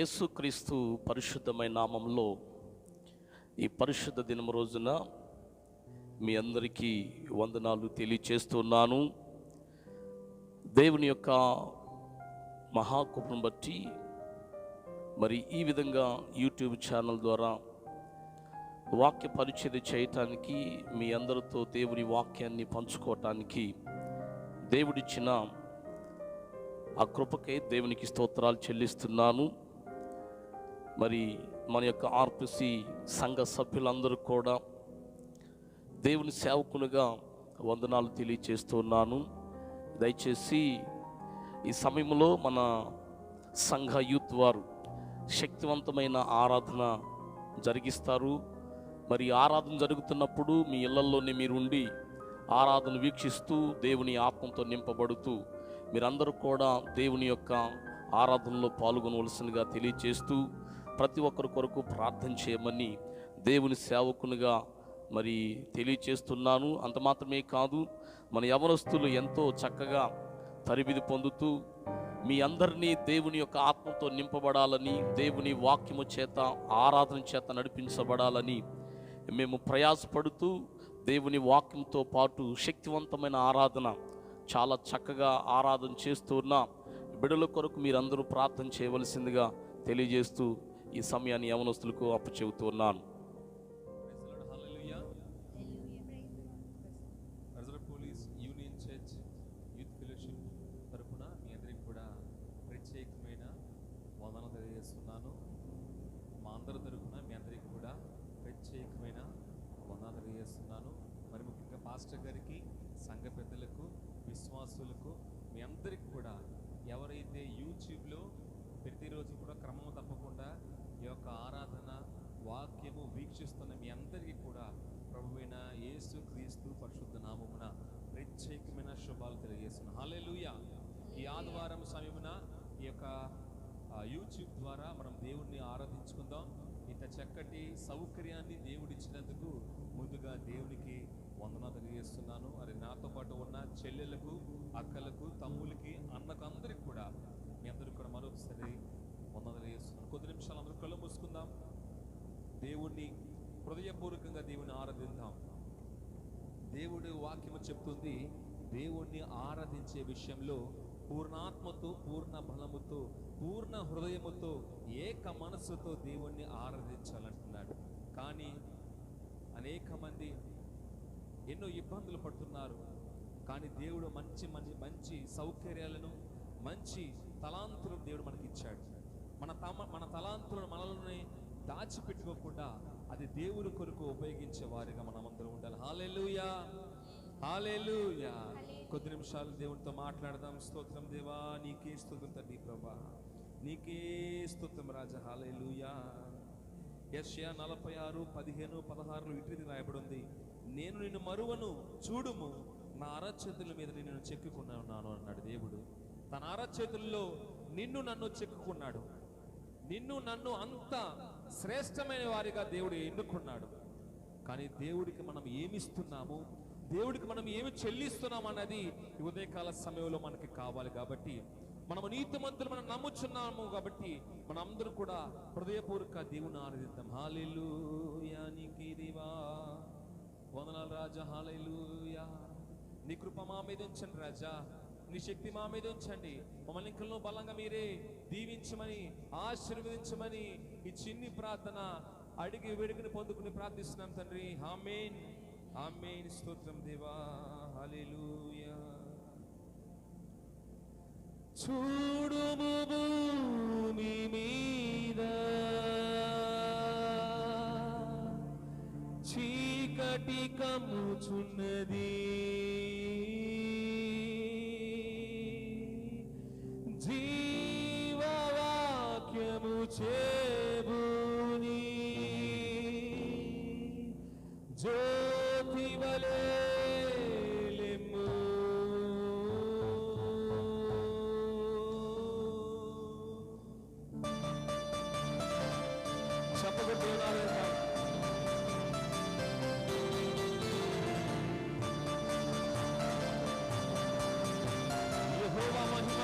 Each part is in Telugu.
యేసుక్రీస్తు పరిశుద్ధమైన నామంలో ఈ పరిశుద్ధ దినం రోజున మీ అందరికీ వందనాలు తెలియచేస్తున్నాను. దేవుని యొక్క మహాకృపను బట్టి మరి ఈ విధంగా యూట్యూబ్ ఛానల్ ద్వారా వాక్య పరిచర్య చేయటానికి, మీ అందరితో దేవుని వాక్యాన్ని పంచుకోవటానికి దేవుడిచ్చిన ఆ కృపకై దేవునికి స్తోత్రాలు చెల్లిస్తున్నాను. మరి మన యొక్క ఆర్పిసి సంఘ సభ్యులందరూ కూడా దేవుని సేవకునిగా వందనాలు తెలియచేస్తున్నాను. దయచేసి ఈ సమయంలో మన సంఘ యూత్ వారు శక్తివంతమైన ఆరాధన జరిగిస్తారు. మరి ఆరాధన జరుగుతున్నప్పుడు మీ ఇళ్లలోనే మీరుండి ఆరాధన వీక్షిస్తూ దేవుని ఆత్మతో నింపబడుతూ మీరందరూ కూడా దేవుని యొక్క ఆరాధనలో పాల్గొనవలసిందిగా తెలియచేస్తూ ప్రతి ఒక్కరి కొరకు ప్రార్థన చేయమని దేవుని సేవకునిగా మరి తెలియచేస్తున్నాను. అంత మాత్రమే కాదు, మన యవనస్తులు ఎంతో చక్కగా తరబిది పొందుతూ మీ అందరినీ దేవుని యొక్క ఆత్మతో నింపబడాలని, దేవుని వాక్యము చేత ఆరాధన చేత నడిపించబడాలని మేము ప్రయాసపడుతూ దేవుని వాక్యంతో పాటు శక్తివంతమైన ఆరాధన చాలా చక్కగా ఆరాధన చేస్తూ ఉన్న బిడ్డల కొరకు మీరందరూ ప్రార్థన చేయవలసిందిగా తెలియజేస్తూ ఈ సమయాన్ని యవనస్తులకు అప్పచెబుతూ ఉన్నాను. Police union church youth fellowship తరఫున మీ అందరికి కూడా ప్రత్యేకమైన వందనాలు తెలియజేస్తున్నాను. మా అందరి తరఫున మీ అందరికి కూడా ప్రత్యేకమైన వందనాలు తెలియజేస్తున్నాను. మరి ముఖ్యంగా పాస్టర్ గారికి, సంఘ పెద్దలకు, విశ్వాసులకు, మీ అందరికి కూడా ఎవరైతే యూట్యూబ్లో ప్రతిరోజు కూడా క్రమం తప్పకుండా ఈ యొక్క ఆరాధన వాక్యము వీక్షిస్తున్న మీ అందరికీ కూడా ప్రభువైన యేసుక్రీస్తు పరిశుద్ధ నామమున ప్రత్యేకమైన శుభాలు తెలియజేస్తున్నాను. హల్లెలూయా. ఈ ఆదివారం సమయమున ఈ యొక్క యూట్యూబ్ ద్వారా మనం దేవుణ్ణి ఆరాధించుకుందాం. ఇంత చక్కటి సౌకర్యాన్ని దేవుడిచ్చినందుకు ముందుగా దేవునికి వందనాలు తెలియజేస్తున్నాను. అది నాతో పాటు ఉన్న చెల్లెలకు, అక్కలకు, తమ్ములకి, అన్నకు అందరికి కూడా మీ అందరికి కూడా మరొకసారి వందనాలు తెలియజేస్తున్నాను. కొద్ది నిమిషాలు అందరూ కళ్ళు మూసుకుందాం. దేవుణ్ణి హృదయపూర్వకంగా దేవుని ఆరాధిద్దాం. దేవుడి వాక్యము చెప్తుంది, దేవుణ్ణి ఆరాధించే విషయంలో పూర్ణాత్మతో, పూర్ణ బలముతో, పూర్ణ హృదయముతో, ఏక మనస్సుతో దేవుణ్ణి ఆరాధించాలంటున్నాడు. కానీ అనేక మంది ఎన్నో ఇబ్బందులు పడుతున్నారు. కానీ దేవుడు మంచి సౌకర్యాలను, మంచి తలాంతులను దేవుడు మనకి ఇచ్చాడు. మన తలాంతులను మనల్ని దాచిపెట్టుకోకుండా అది దేవుడి కొరకు ఉపయోగించే వారిగా మనమందరం ఉండాలి. హల్లెలూయా, హల్లెలూయా. కొద్ది నిమిషాలు దేవునితో మాట్లాడదాం. స్తోత్రం దేవా, నీకే స్తోత్రం తండ్రి ప్రభా, నీకే స్తోత్రం రాజా. హల్లెలూయా. యెషయా 46:15-16 ఇటు రాయబడి ఉంది, నేను నిన్ను మరువను, చూడుము నా అరచేతుల మీద నిన్ను చెక్కుకున్నాను అన్నాడు దేవుడు. తన అరచేతుల్లో నన్ను చెక్కుకున్నాడు. నన్ను అంత శ్రేష్టమైన వారిగా దేవుడు ఎన్నుకున్నాడు. కానీ దేవుడికి మనం ఏమిస్తున్నాము, దేవుడికి మనం ఏమి చెల్లిస్తున్నాము అన్నది ఈ ఉదయకాల సమయంలో మనకి కావాలి. కాబట్టి మనము నీతిమంతులు మనం నమ్ముచున్నాము. కాబట్టి మనం అందరూ కూడా హృదయపూర్వక దేవుని ఆరాధిద్దాం. హల్లెలూయా, నీకే దేవా వందనాలు రాజా. హల్లెలూయా. నీ కృప మా మీద ఉంచండి రాజా, నీ శక్తి మా మీద ఉంచండి. మమ్మల్ని ఇంకలో బలంగా మీరే దీవించమని, ఆశీర్వదించమని ఈ చిన్ని ప్రార్థన అడిగి వేడుకని పొందుకుని ప్రార్థిస్తున్నాం తండ్రి. ఆమేన్, ఆమేన్. స్తోత్రం దేవా. హల్లెలూయా. చూడుము భూమి మీద చీకటి కమ్ముచున్నది, జీవవాక్యము చేబూని జ్యోతి వలె లెమ్ము. చెప్పగొట్టు యెహోవా మహిమ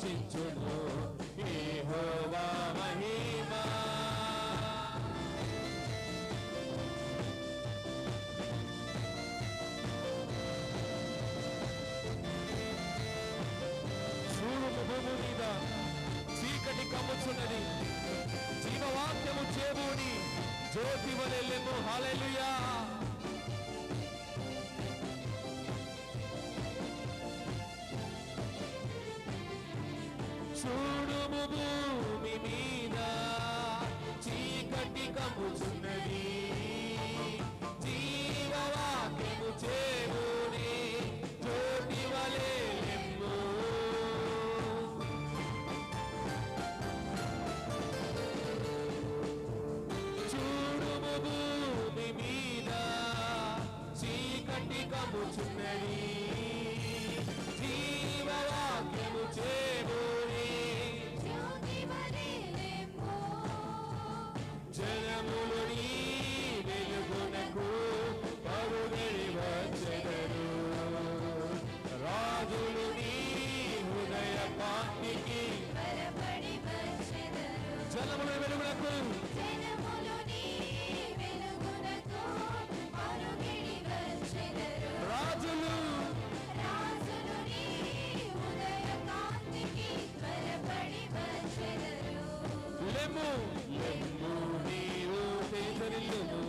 ప్రకాశించును యెహోవా మహిమ. చూడుము భూమి మీద చీకటి కమ్ముచున్నది, జీవవాక్యము చేబూని జ్యోతి వలె. హల్లెలూయా. చూడుము భూమి మీద చీకటి కమ్ముచున్నది, జీవవాక్యము చేబూని జ్యోతి వలె. చూడుము భూమి మీద చీకటి కమ్ముచున్నది, జీవవాక్యము చేబూని జనములు నీ వెలుగునకు పరుగెడి వచ్చెదరు, రాజులు నీ హృదయ కాంతికి జనముల వెలుగునకు రాజులు లెమ్ము లెమ్ము నీవు తేజరిల్లుము,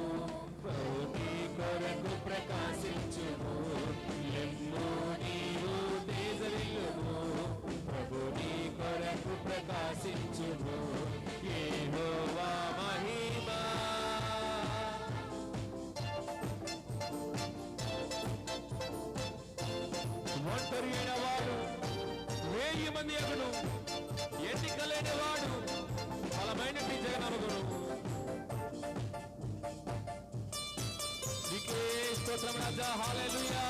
ప్రభు నీ కొరకు ప్రకాశించుము. లెమ్ము నీవు తేజరిల్లుము, ప్రభు నీ కొరకు ప్రకాశించుము యెహోవా మహిమ. ఒంటరి అయిన వాడు 1000 మంది అగును, ఎన్నికలైన వాడు బలమైనటి జగనగును. నీకే స్తోత్రం రాజా. హల్లెలూయా.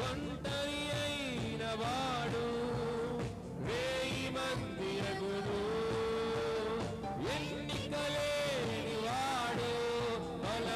ఒంటరి అయిన వాడు 1000 మంది అగును, ఎన్నికలేని వాడు బల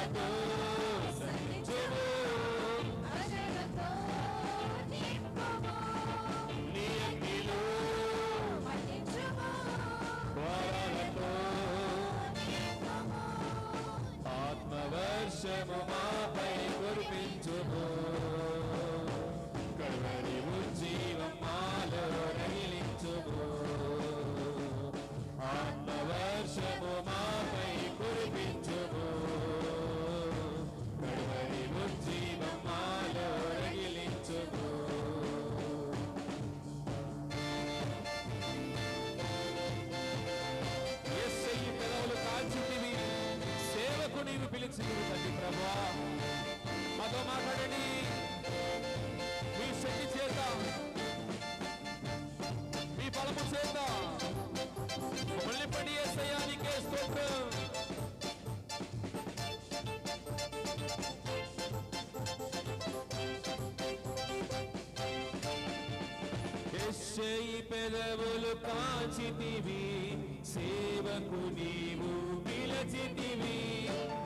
వరాలతో సంధించుము, ఆశలతో నింపుము, నీ అగ్నిలో మండించుము, వరాలతో నింపుము. ఆత్మవర్షము మాపై కురిపించుము, కడవరి ఉజ్జీవం మాలో రగిలించుము. ఆత్మవర్షము మాపై కురిపించుము, కడవరి ఉజ్జీవం మాలో రగిలించుము. యేసయ్య పెదవులు కాల్చితివి, సేవకు నీవు పిలిచితివి తండ్రి ప్రభువా. మాతో మాట్లాడండి మీ శక్తి చేత, మీ బలము చేత మళ్ళీపడి యేసయ్యా నీకే స్తోత్రం. యేసయ్య పెదవులు కాల్చితివి, సేవకు నీవు పిలిచితివి.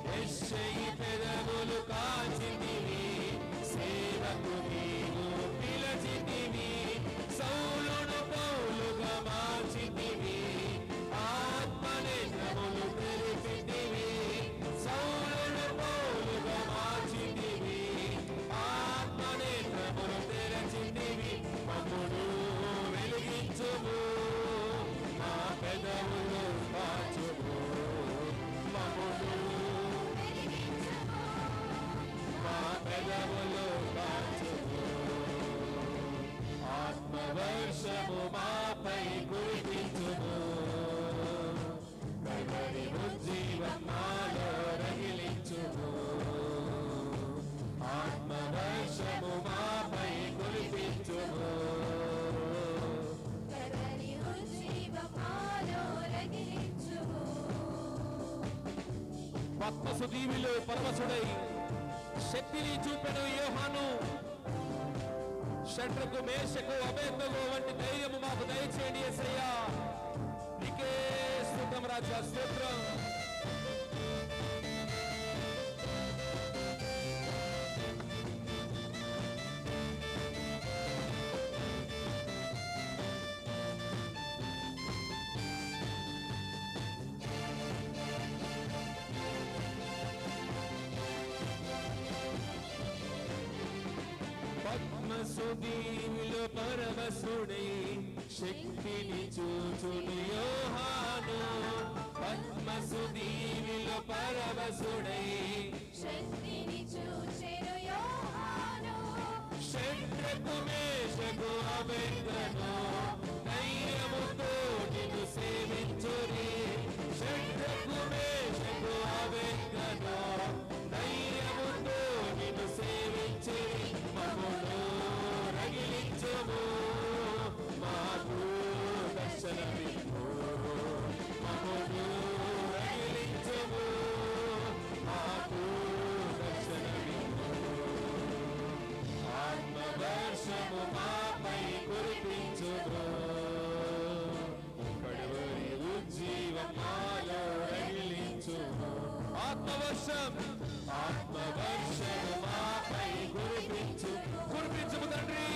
యేసయ్య పెదవులు కాల్చితివి, సేవకు నీవు పిలిచితివి. సౌలును పౌలుగా మార్చితివి, ఆత్మనేత్రములు తెరిపితివి. సౌలును పౌలుగా మార్చితివి, ఆత్మనేత్రములు తెరచితివి. మమ్మును వెలిగించుము, మా పెదవులు కాచుము. మమ్మును మా పెదవులు కాచుము. ఆత్మవర్షము మాపై కురిపించుము, కడవరి ఉజ్జీవం మాలో రగిలించుము. ఆత్మవర్షము మాపై కురిపించుము. కడవరి ఉజ్జీవం మాలో రగిలించుము. పద్మసు దీవిలో పరవశుడై శక్తిని చూపెను యోహాను. షడ్రకు మేషకు అబేద్నగో వంటి ధైర్యము మాకు దయచేయండి యేసయ్యా. నీకే స్తుతం రాజా, స్తోత్రం. పద్మసు దీవిలో పరవశుడై శక్తిని చూచును యోహాను. పద్మసు దీవిలో పరవశుడై శక్తిని చూచెను యోహాను. షడ్రకు మేషకు అబేద్నగో ధైర్యముతో నిన్ను సేవించురి. షడ్రకు మేషకు అబేద్నగో ధైర్యముతో నిన్ను సేవించురి. మమ్మును రగిలించుము, మాకు దర్శనమిమ్ము. మమ్మును రగిలించుము, మాకు దర్శనమిమ్ము. ఆత్మవర్షము మాపై కురిపించుము, కడవరి ఉజ్జీవం మాలో రగిలించుము. ఆత్మవర్షం, ఆత్మవర్షము మాపై కురిపించుము తండ్రి.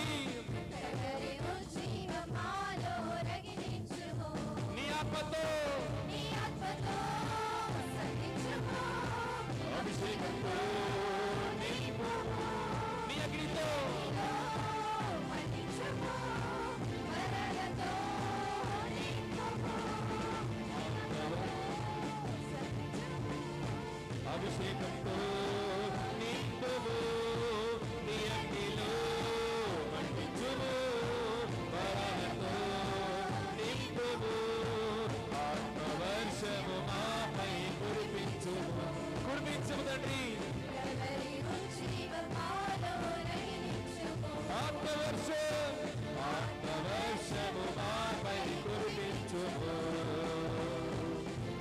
కడవరి ఉజ్జీవం మాలో రగిలించుము. నీ ఆత్మతో, నీ ఆత్మతో సంధించుము, అభిషేకంతో నింపుము. నీ అగ్నితో, మండించుము, వరాలతో నింపుము. అభిషేకంతో నింపుము. నీ అగ్నిలో మండించుము, వరాలతో నింపుము. ఆత్మవర్షము మాపై కురిపించుము. కురిపించుము తండ్రి. కడవరి ఉజ్జీవం మాలో రగిలించుము. ఆత్మవర్షం, ఆత్మవర్షము మాపై కురిపించుము.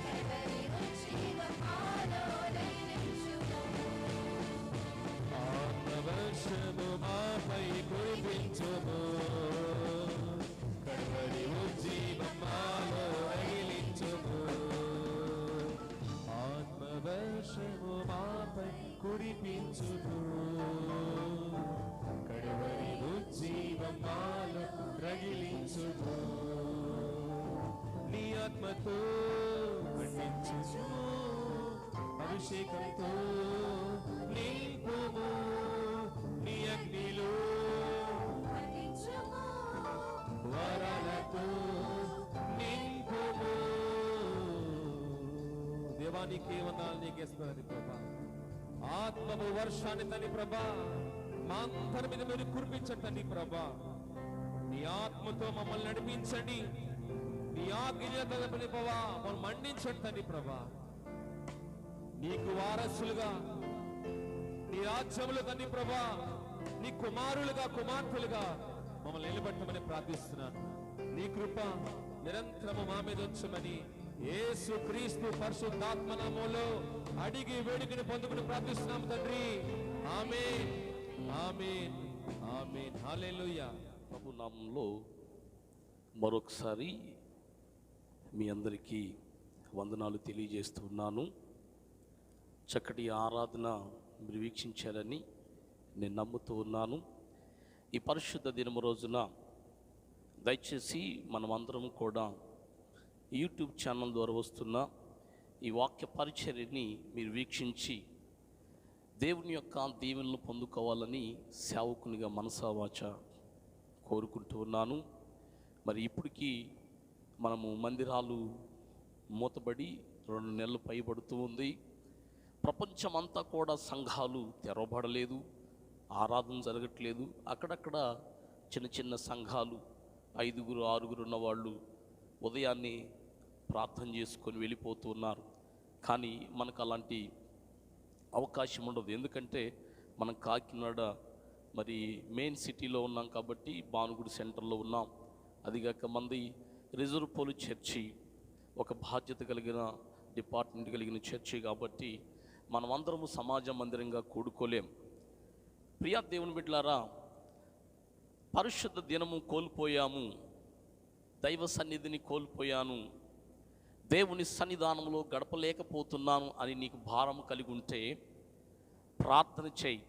కడవరి ఉజ్జీవం మాలో రగిలించుము. ఆత్మవర్షము మాపై కురిపించుము, కడవరి ఉజ్జీవం మాలో రగిలించుము. ఆత్మవర్షము మాపై రగిలించును కడవరి ఉజ్జీవం నాలో రగిలించును నీ ఆత్మతో ఖండించును అభిషేకంతో నింపుము నీ అగ్నిలో ఖండించుము వరాలతో నింపుము దేవానికి వందనాలు నీకేస్తున్నది ప్రభా ఆత్మము వర్షాన్ని తని ప్రభా మా అందరి మీద మీరు కురిపించండి ప్రభా నీ ఆత్మతో మమ్మల్ని నడిపించండి నీ ఆజ్ఞతో ప్రభా మమ్మల్ని మండించండి ప్రభా నీకు వారసులుగా నీ రాజ్యములు తండ్రి ప్రభా నీ కుమారులుగా కుమార్తెలుగా మమ్మల్ని నిలబెట్టమని ప్రార్థిస్తున్నాను నీ కృప నిరంతరము మా మీద ఉంచమని యేసు క్రీస్తు పరిశుద్ధాత్మ నామములో అడిగి వేడుకని పొందుకుని ప్రార్థిస్తున్నాము తండ్రి ఆమేన్ ఆమేన్ ఆమేన్ హల్లెలూయా. ప్రభు నామంలో మరొకసారి మీ అందరికీ వందనాలు తెలియజేస్తున్నాను. చక్కటి ఆరాధన మీరు వీక్షించారని నేను నమ్ముతూ ఉన్నాను. ఈ పరిశుద్ధ దినము రోజున దయచేసి మనమందరం కూడా యూట్యూబ్ ఛానల్ ద్వారా వస్తున్న ఈ వాక్య పరిచర్యని మీరు వీక్షించి దేవుని యొక్క దీవెనలు పొందుకోవాలని సేవకునిగా మనసావాచ కోరుకుంటూ ఉన్నాను. మరి ఇప్పటికీ మనము మందిరాలు మూతబడి 2 నెలలు పైబడుతూ ఉంది. ప్రపంచమంతా కూడా సంఘాలు తెరవబడలేదు, ఆరాధన జరగట్లేదు. అక్కడక్కడ చిన్న చిన్న సంఘాలు 5, 6 ఉన్నవాళ్ళు ఉదయాన్నే ప్రార్థన చేసుకొని వెళ్ళిపోతూ ఉన్నారు. కానీ మనకు అలాంటి అవకాశం ఉండదు. ఎందుకంటే మనం కాకినాడ మరి మెయిన్ సిటీలో ఉన్నాం కాబట్టి భానుగుడి సెంటర్లో ఉన్నాం. అదిగాక మంది రిజర్వ్ పోలీస్ చర్చి ఒక బాధ్యత కలిగిన డిపార్ట్మెంట్ కలిగిన చర్చి కాబట్టి మనమందరము సమాజ మందిరంగా కూడుకోలేం. ప్రియా దేవుని బిడ్డలారా, పరిశుద్ధ దినము కోల్పోయాము, దైవ సన్నిధిని కోల్పోయాను, దేవుని సన్నిధానంలో గడపలేకపోతున్నాను అని నీకు భారం కలిగి ఉంటే ప్రార్థన చేయి.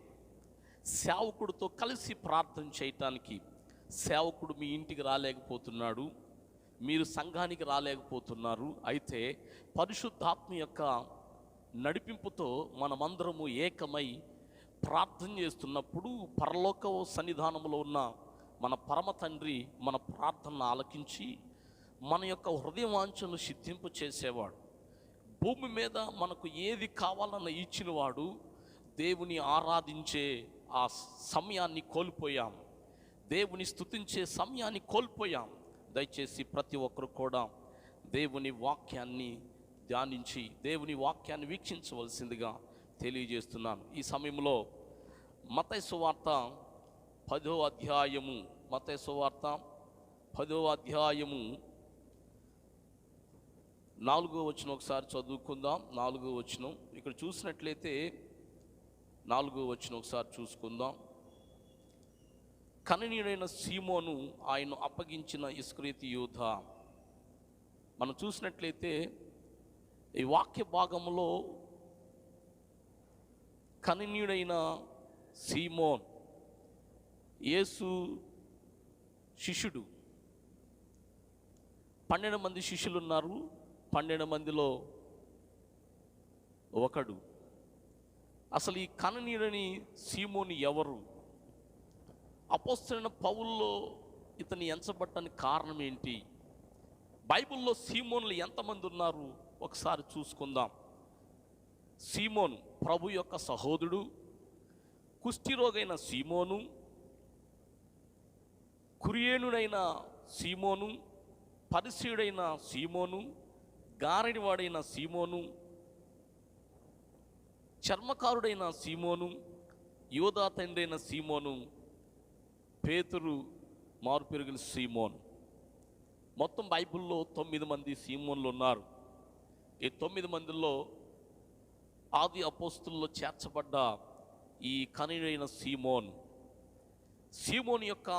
సేవకుడితో కలిసి ప్రార్థన చేయటానికి సేవకుడు మీ ఇంటికి రాలేకపోతున్నాడు, మీరు సంఘానికి రాలేకపోతున్నారు. అయితే పరిశుద్ధాత్మ యొక్క నడిపింపుతో మనమందరము ఏకమై ప్రార్థన చేస్తున్నప్పుడు పరలోక సన్నిధానంలో ఉన్న మన పరమ తండ్రి మన ప్రార్థనను ఆలకించి మన యొక్క హృదయ వాంఛను సిద్ధింపు చేసేవాడు. భూమి మీద మనకు ఏది కావాలన్న ఇచ్చినవాడు. దేవుని ఆరాధించే ఆ సమయాన్ని కోల్పోయాం, దేవుని స్తుతించే సమయాన్ని కోల్పోయాం. దయచేసి ప్రతి ఒక్కరు కూడా దేవుని వాక్యాన్ని ధ్యానించి దేవుని వాక్యాన్ని వీక్షించవలసిందిగా తెలియజేస్తున్నాను. ఈ సమయంలో మత్తయి సువార్త 10వ అధ్యాయము, మత్తయి సువార్త 10వ అధ్యాయము 4వ వచనం ఒకసారి చదువుకుందాం. 4వ వచనం ఇక్కడ చూసినట్లయితే 4వ వచనం ఒకసారి చూసుకుందాం. కననీయుడైన సీమోను ఆయన్ను అప్పగించిన ఇస్కరియోతు యూద. మనం చూసినట్లయితే ఈ వాక్య భాగంలో కననీయుడైన సీమోన్ యేసు శిష్యుడు. 12 మంది శిష్యులు ఉన్నారు. 12 మందిలో ఒకడు. అసలు ఈ కననీయుడని సీమోని ఎవరు? అపోస్తలుడైన పౌల్లో ఇతన్ని ఎంచబట్టడానికి కారణం ఏంటి? బైబిల్లో సీమోన్లు ఎంతమంది ఉన్నారు ఒకసారి చూసుకుందాం. సీమోను ప్రభు యొక్క సహోదరుడు, కుష్ఠిరోగైన సీమోను, కురియేనుడైన సీమోను, పరిసయుడైన సీమోను, గారడివాడైన సీమోను, చర్మకారుడైన సీమోను, యోధా తండ్రైన సీమోను, పేతురు మారుపెరుగుల సీమోను. మొత్తం బైబిల్లో 9 మంది సీమోన్లు ఉన్నారు. ఈ 9 మందిలో ఆది అపోస్తుల్లో చేర్చబడ్డ ఈ కనీయుడైన సీమోన్, సీమోన్ యొక్క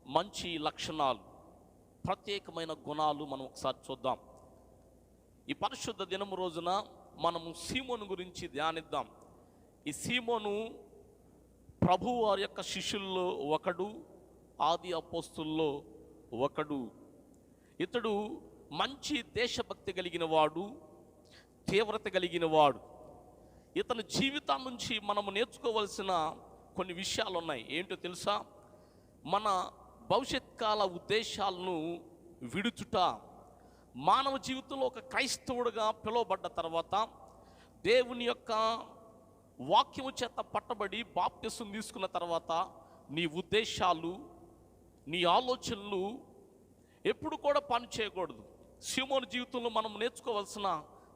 మంచి లక్షణాలు, ప్రత్యేకమైన గుణాలు మనం ఒకసారి చూద్దాం. ఈ పరిశుద్ధ దినము రోజున మనము సీమోను గురించి ధ్యానిద్దాం. ఈ సీమోను ప్రభు వారి యొక్క శిష్యుల్లో ఒకడు, ఆది అపోస్తుల్లో ఒకడు. ఇతడు మంచి దేశభక్తి కలిగిన వాడు, తీవ్రత కలిగిన వాడు. ఇతని జీవితం నుంచి మనము నేర్చుకోవలసిన కొన్ని విషయాలు ఉన్నాయి. ఏంటో తెలుసా? మన భవిష్యత్ కాల ఉద్దేశాలను విడుచుట. మానవ జీవితంలో ఒక క్రైస్తవుడిగా పిలువబడ్డ తర్వాత, దేవుని యొక్క వాక్యము చేత పట్టబడి బాప్తిసం తీసుకున్న తర్వాత, నీ ఉద్దేశాలు, నీ ఆలోచనలు ఎప్పుడు కూడా పని చేయకూడదు. సీమోను జీవితంలో మనం నేర్చుకోవాల్సిన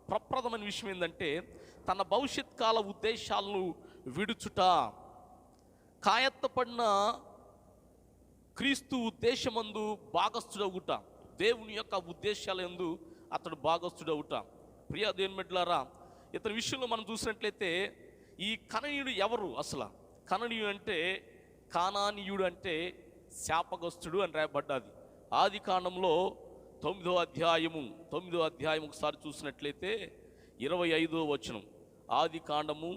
ప్రప్రథమైన విషయం ఏంటంటే, తన భవిష్యత్ కాల ఉద్దేశాలను విడుచుట. కాయత్తపడిన క్రీస్తు ఉద్దేశమందు భాగస్థుడవుట, దేవుని యొక్క ఉద్దేశాల యందు అతడు భాగస్థుడవుట. ప్రియ దేవుని బిడ్డలారా, ఇతని విషయంలో మనం చూసినట్లయితే, ఈ కననీయుడు ఎవరు? అసలు కననీయుడు అంటే, కానానీయుడు అంటే శాపగ్రస్తుడు అని రాయబడ్డది. ఆది కాండంలో 9వ అధ్యాయం ఒకసారి చూసినట్లయితే 25వ వచనం. ఆది కాండము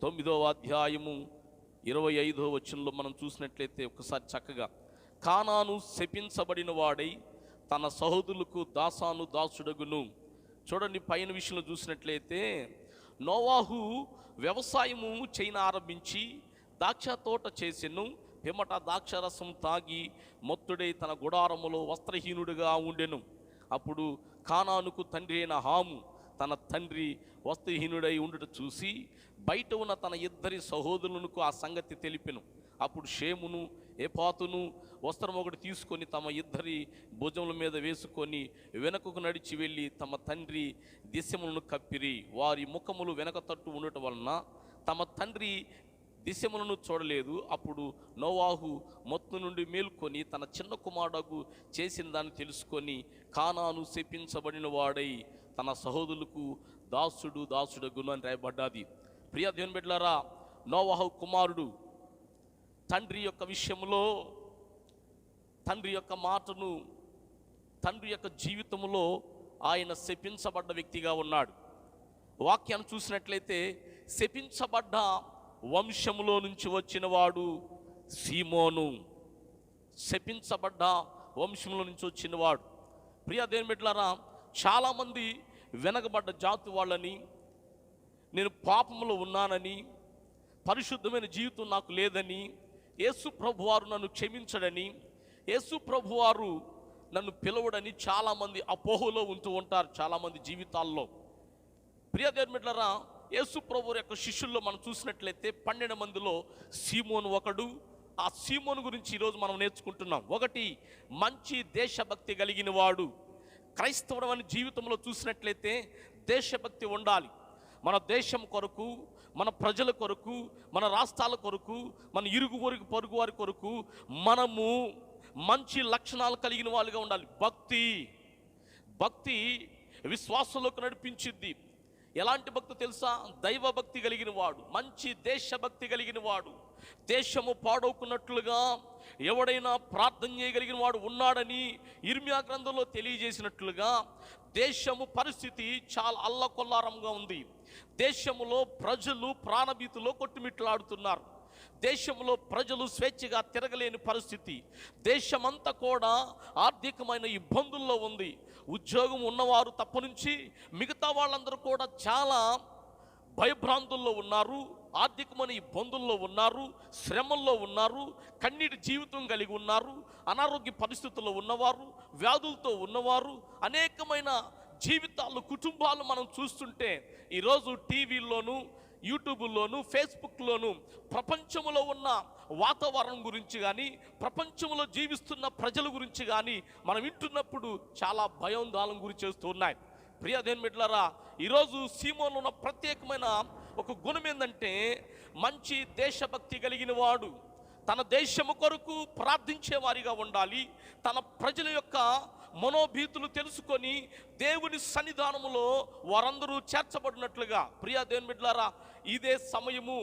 9వ అధ్యాయము 25వ వచనంలో మనం చూసినట్లయితే ఒకసారి చక్కగా, కానాను శపించబడిన వాడై తన సహోదరులకు దాసుడగును. చూడండి, పైన విషయంలో చూసినట్లయితే, నోవాహు వ్యవసాయము చేయన ఆరంభించి ద్రాక్ష తోట చేసెను. పిమ్మట ద్రాక్షరసం తాగి మొత్తుడై తన గుడారములో వస్త్రహీనుడిగా ఉండెను. అప్పుడు కానానుకు తండ్రి అయిన హాము తన తండ్రి వస్త్రహీనుడై ఉండుట చూసి బయట ఉన్న తన ఇద్దరి సహోదరులకు ఆ సంగతి తెలిపెను. అప్పుడు షేమును ఏపాతును వస్త్రం ఒకటి తీసుకొని తమ ఇద్దరి భుజముల మీద వేసుకొని వెనకకు నడిచి వెళ్ళి తమ తండ్రి దిశములను కప్పిరి. వారి ముఖములు వెనక తట్టు ఉండటం వలన తమ తండ్రి దిశములను చూడలేదు. అప్పుడు నోవాహు మొత్తు నుండి మేల్కొని తన చిన్న కుమారుడు చేసిన దాన్ని తెలుసుకొని, కానాను శపించబడిన వాడై తన సహోదరులకు దాసుడగును అని రాయబడ్డది. ప్రియ దేవుని బిడ్డలారా, నోవాహు కుమారుడు తండ్రి యొక్క విషయంలో, తండ్రి యొక్క మాటను, తండ్రి యొక్క జీవితంలో ఆయన శపించబడ్డ వ్యక్తిగా ఉన్నాడు. వాక్యాన్ని చూసినట్లయితే, శపించబడ్డ వంశములో నుంచి వచ్చినవాడు సీమోను. శపించబడ్డ వంశంలో నుంచి వచ్చినవాడు. ప్రియ దేవుని బిడ్డలారా, చాలామంది వెనకబడ్డ జాతి వాళ్ళని, నేను పాపంలో ఉన్నానని, పరిశుద్ధమైన జీవితం నాకు లేదని, యేసు ప్రభువారు నన్ను క్షమించడని, యేసు ప్రభువారు నన్ను పిలవడని చాలామంది అపోహలో ఉంటూ ఉంటారు చాలామంది జీవితాల్లో. ప్రియ దేవుని బిడ్డలారా, యేసు ప్రభువు యొక్క శిష్యుల్లో మనం చూసినట్లయితే 12 మందిలో సీమోను ఒకడు. ఆ సీమోను గురించి ఈరోజు మనం నేర్చుకుంటున్నాం. ఒకటి, మంచి దేశభక్తి కలిగిన వాడు. క్రైస్తవుడు అని జీవితంలో చూసినట్లయితే దేశభక్తి ఉండాలి. మన దేశం కొరకు, మన ప్రజల కొరకు, మన రాష్ట్రాల కొరకు, మన ఇరుగు పొరుగు వారి కొరకు మనము మంచి లక్షణాలు కలిగిన వాళ్ళుగా ఉండాలి. భక్తి విశ్వాసంలోకి నడిపించింది. ఎలాంటి భక్తి తెలుసా? దైవ భక్తి కలిగిన వాడు, మంచి దేశభక్తి కలిగిన వాడు. దేశము పాడవుకున్నట్లుగా ఎవడైనా ప్రార్థన చేయగలిగిన వాడు ఉన్నాడని ఇర్మియా గ్రంథంలో తెలియజేసినట్లుగా దేశము పరిస్థితి చాలా అల్లకొల్లారంగా ఉంది. దేశములో ప్రజలు ప్రాణభీతిలో కొట్టుమిట్లాడుతున్నారు. దేశంలో ప్రజలు స్వేచ్ఛగా తిరగలేని పరిస్థితి. దేశమంతా కూడా ఆర్థికమైన ఇబ్బందుల్లో ఉంది. ఉద్యోగం ఉన్నవారు తప్ప నుంచి మిగతా వాళ్ళందరూ కూడా చాలా భయభ్రాంతుల్లో ఉన్నారు, ఆర్థికమైన ఇబ్బందుల్లో ఉన్నారు, శ్రమల్లో ఉన్నారు, కన్నీటి జీవితం కలిగి ఉన్నారు, అనారోగ్య పరిస్థితుల్లో ఉన్నవారు, వ్యాధులతో ఉన్నవారు, అనేకమైన జీవితాలు, కుటుంబాలు మనం చూస్తుంటే ఈరోజు టీవీల్లోనూ, యూట్యూబ్లోను, ఫేస్బుక్లోను ప్రపంచంలో ఉన్న వాతావరణం గురించి కానీ, ప్రపంచంలో జీవిస్తున్న ప్రజల గురించి కానీ మనం వింటున్నప్పుడు చాలా భయాందోళన గురి చేస్తూ ఉన్నాయి. ప్రియ దేవుని బిడ్డలారా, ఈరోజు సీమోనులో ఉన్న ప్రత్యేకమైన ఒక గుణం ఏంటంటే, మంచి దేశభక్తి కలిగిన వాడు. తన దేశము కొరకు ప్రార్థించే వారిగా ఉండాలి. తన ప్రజల యొక్క మనోభీతులు తెలుసుకొని దేవుని సన్నిధానములో వారందరూ చేర్చబడినట్లుగా. ప్రియ దేవుని బిడ్డలారా, ఇదే సమయము,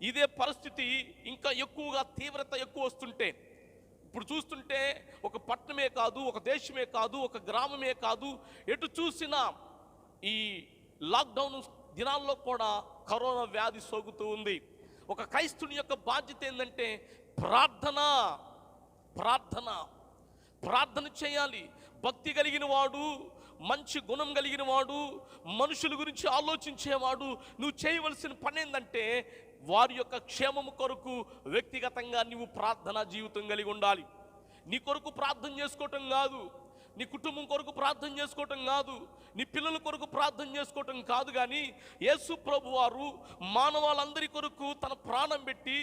ఇదే పరిస్థితి ఇంకా ఎక్కువగా తీవ్రత ఎక్కువ వస్తుంటే, ఇప్పుడు చూస్తుంటే ఒక పట్టణమే కాదు, ఒక దేశమే కాదు, ఒక గ్రామమే కాదు, ఎటు చూసినా ఈ లాక్డౌన్ దినాల్లో కూడా కరోనా వ్యాధి సోకుతూ ఉంది. ఒక క్రైస్తుని యొక్క బాధ్యత ఏంటంటే ప్రార్థన. ప్రార్థన ప్రార్థన చేయాలి. భక్తి కలిగిన వాడు, మంచి గుణం కలిగిన వాడు, మనుషుల గురించి ఆలోచించేవాడు, నువ్వు చేయవలసిన పని ఏంటంటే వారి యొక్క క్షేమము కొరకు వ్యక్తిగతంగా నువ్వు ప్రార్థనా జీవితం కలిగి ఉండాలి. నీ కొరకు ప్రార్థన చేసుకోవటం కాదు, నీ కుటుంబం కొరకు ప్రార్థన చేసుకోవటం కాదు, నీ పిల్లల కొరకు ప్రార్థన చేసుకోవటం కాదు. కానీ యేసు ప్రభు వారు మానవాళ్ళందరి కొరకు తన ప్రాణం పెట్టి,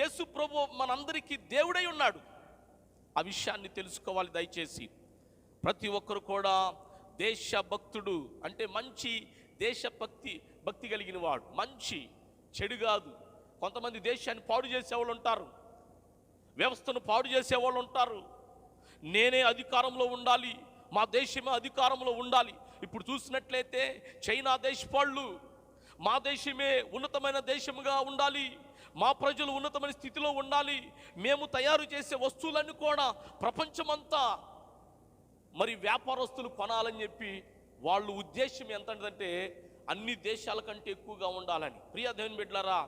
యేసు ప్రభు మనందరికీ దేవుడై ఉన్నాడు. ఆ విషయాన్ని తెలుసుకోవాలి. దయచేసి ప్రతి ఒక్కరు కూడా దేశభక్తుడు అంటే మంచి భక్తి కలిగిన వాడు, మంచి చెడు కాదు. కొంతమంది దేశాన్ని పాడు చేసేవాళ్ళు ఉంటారు, వ్యవస్థను పాడు చేసేవాళ్ళు ఉంటారు. నేనే అధికారంలో ఉండాలి, మా దేశమే అధికారంలో ఉండాలి. ఇప్పుడు చూసినట్లయితే చైనా దేశపాళ్ళు మా దేశమే ఉన్నతమైన దేశముగా ఉండాలి, మా ప్రజలు ఉన్నతమైన స్థితిలో ఉండాలి, మేము తయారు చేసే వస్తువులన్నీ కూడా ప్రపంచమంతా మరి వ్యాపారస్తులు కొనాలని చెప్పి వాళ్ళు ఉద్దేశం ఎంతంటే అన్ని దేశాల కంటే ఎక్కువగా ఉండాలని. ప్రియ దేవుని బిడ్డలారా,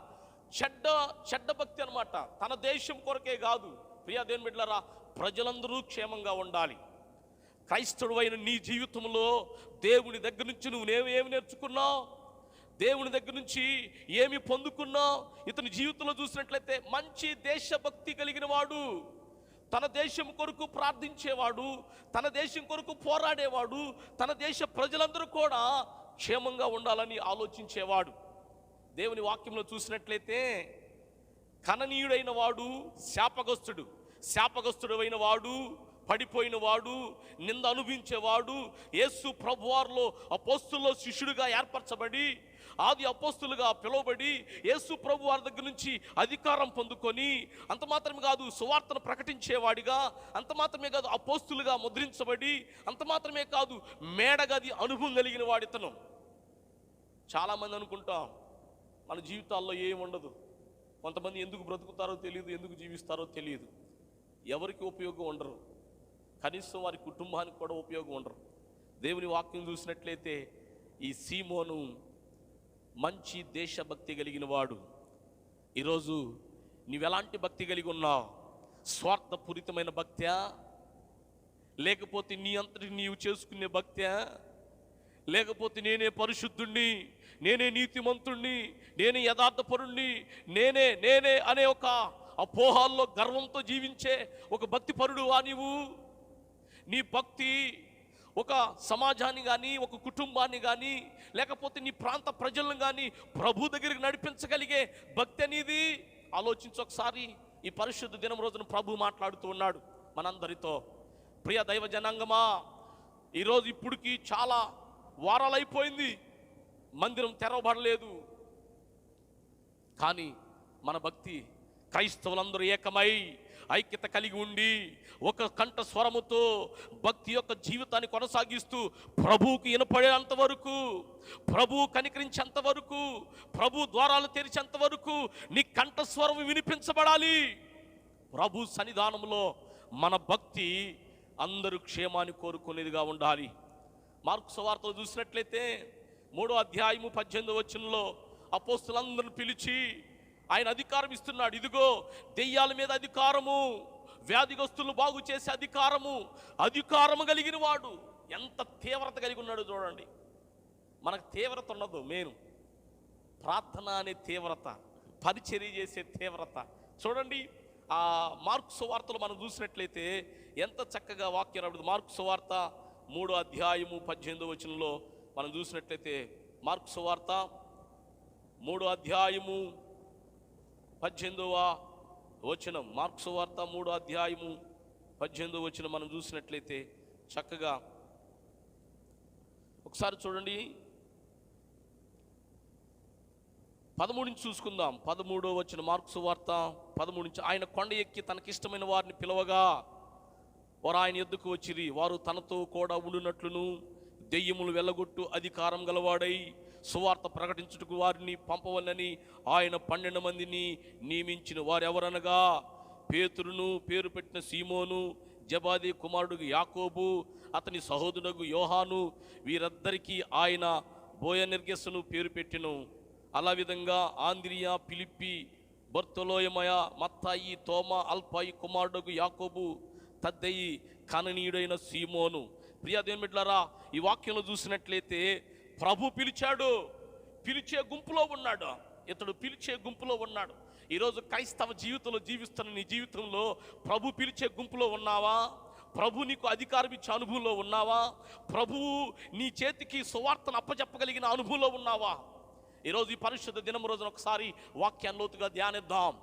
చెడ్డ భక్తి అన్నమాట. తన దేశం కొరకే కాదు. ప్రియ దేవుని బిడ్డలారా, ప్రజలందరూ క్షేమంగా ఉండాలి. క్రైస్తవుడు అయిన నీ జీవితంలో దేవుని దగ్గర నుంచి నువ్వు ఏమి నేర్చుకున్నావు, దేవుని దగ్గర నుంచి ఏమి పొందుకున్నావు? ఇతని జీవితంలో చూసినట్లయితే మంచి దేశభక్తి కలిగిన వాడు, తన దేశం కొరకు ప్రార్థించేవాడు, తన దేశం కొరకు పోరాడేవాడు, తన దేశ ప్రజలందరూ కూడా క్షేమంగా ఉండాలని ఆలోచించేవాడు. దేవుని వాక్యంలో చూసినట్లయితే కననీయుడైన వాడు శాపగ్రస్తుడు అయిన వాడు, పడిపోయిన వాడు, నింద అనుభవించేవాడు యేసు ప్రభువారిలో అపోస్తుల్లో శిష్యుడిగా ఏర్పరచబడి, ఆది అపోస్తులుగా పిలువబడి యేసు ప్రభు వారి దగ్గర నుంచి అధికారం పొందుకొని, అంత మాత్రమే కాదు సువార్తను ప్రకటించేవాడిగా, అంత మాత్రమే కాదు అపోస్తులుగా ముద్రించబడి, అంత మాత్రమే కాదు మేడగది అనుభవం కలిగిన వాడితను. చాలామంది అనుకుంటాం మన జీవితాల్లో ఏమి ఉండదు. కొంతమంది ఎందుకు బ్రతుకుతారో తెలియదు, ఎందుకు జీవిస్తారో తెలియదు, ఎవరికి ఉపయోగం ఉండరు, కనీసం వారి కుటుంబానికి కూడా ఉపయోగం ఉండరు. దేవుని వాక్యం చూసినట్లయితే ఈ సీమోను మంచి దేశభక్తి కలిగిన వాడు. ఈరోజు నీవెలాంటి భక్తి కలిగి ఉన్నావు? స్వార్థపూరితమైన భక్త్యా, లేకపోతే నీ అంతటి నీవు చేసుకునే భక్త్యా, లేకపోతే నేనే పరిశుద్ధుణ్ణి, నేనే నీతిమంతుణ్ణి, నేనే యథార్థపరుణ్ణి, నేనే అనే ఒక అపోహాల్లో గర్వంతో జీవించే ఒక భక్తిపరుడువా నీవు? నీ భక్తి ఒక సమాజాన్ని కానీ, ఒక కుటుంబాన్ని కానీ, లేకపోతే నీ ప్రాంత ప్రజలను కానీ ప్రభు దగ్గరికి నడిపించగలిగే భక్తి అనేది ఆలోచించు ఒకసారి. ఈ పరిశుద్ధ దినం రోజున ప్రభు మాట్లాడుతూ ఉన్నాడు మనందరితో. ప్రియ దైవ జనాంగమా, ఈరోజు ఇప్పుడుకి చాలా వారాలు అయిపోయింది, మందిరం తెరవబడలేదు. కానీ మన భక్తి క్రైస్తవులందరూ ఏకమై ఐక్యత కలిగి ఉండి ఒక కంఠ స్వరముతో భక్తి యొక్క జీవితాన్ని కొనసాగిస్తూ ప్రభువుకి వినపడేంత వరకు, ప్రభు కనికరించేంత వరకు, ప్రభు ద్వారాలు తెరిచేంత వరకు నీ కంఠ స్వరం వినిపించబడాలి. ప్రభు సన్నిధానంలో మన భక్తి అందరూ క్షేమాన్ని కోరుకునేదిగా ఉండాలి. మార్కు సువార్తలో చూసినట్లయితే 3వ అధ్యాయము 18వ వచనంలో అపోస్తులందరిని పిలిచి ఆయన అధికారం ఇస్తున్నాడు. ఇదిగో దెయ్యాల మీద అధికారము, వ్యాధిగ్రస్తులను బాగు చేసే అధికారము కలిగిన వాడు. ఎంత తీవ్రత కలిగి ఉన్నాడు చూడండి. మనకు తీవ్రత ఉండదు, మెయిన్ ప్రార్థన అనే తీవ్రత, పరిచర్య చేసే తీవ్రత. చూడండి ఆ మార్కు సువార్తలో మనం చూసినట్లయితే ఎంత చక్కగా వాక్యం రాబడింది. మార్కు సువార్త 3వ అధ్యాయము 18వ వచనంలో మనం చూసినట్లయితే, మార్కు సువార్త 3వ అధ్యాయము 18వ వచనం, మార్కు సువార్త 3వ అధ్యాయము 18వ వచనం మనం చూసినట్లయితే చక్కగా ఒకసారి చూడండి. 13 నుంచి చూసుకుందాం. 13వ వచనం మార్కు సువార్త 13 నుంచి. ఆయన కొండ ఎక్కి తనకిష్టమైన వారిని పిలవగా వారు ఆయన ఎద్దుకు వచ్చిరి. వారు తనతో కూడా ఉండునట్లును దెయ్యములు వెళ్ళగొట్టు అధికారం గలవాడై సువార్త ప్రకటించుటకు వారిని పంపవలని ఆయన 12 మందిని నియమించిన వారు ఎవరనగా పేతురును, పేరు పెట్టిన సీమోను, జెబెదయి కుమారుడు యాకోబు, అతని సహోదరుడు యోహాను, వీరందరికీ ఆయన బోయనెర్గెస్సును పేరు పెట్టెను. అలా విధంగా ఆంద్రియా, ఫిలిప్పి, బర్తొలోయమయ, మత్తాయి, తోమా, అల్పాయి కుమారుడు యాకోబు, తద్దయి, కననీయుడైన సీమోను. ప్రియ దేవుని బిడ్డలారా, ఈ వాక్యంలో చూసినట్లయితే ప్రభు పిలిచాడు, పిలిచే గుంపులో ఉన్నాడు. ఇతడు పిలిచే గుంపులో ఉన్నాడు. ఈరోజు క్రైస్తవ జీవితంలో జీవిస్తున్న నీ జీవితంలో ప్రభు పిలిచే గుంపులో ఉన్నావా? ప్రభు నీకు అధికారం ఇచ్చే అనుభవంలో ఉన్నావా? ప్రభువు నీ చేతికి సువార్తను అప్పచెప్పగలిగిన అనుభవంలో ఉన్నావా? ఈరోజు ఈ పరిశుద్ధ దినం రోజున ఒకసారి వాక్యాన్ని లోతుగా ధ్యానిద్దాం,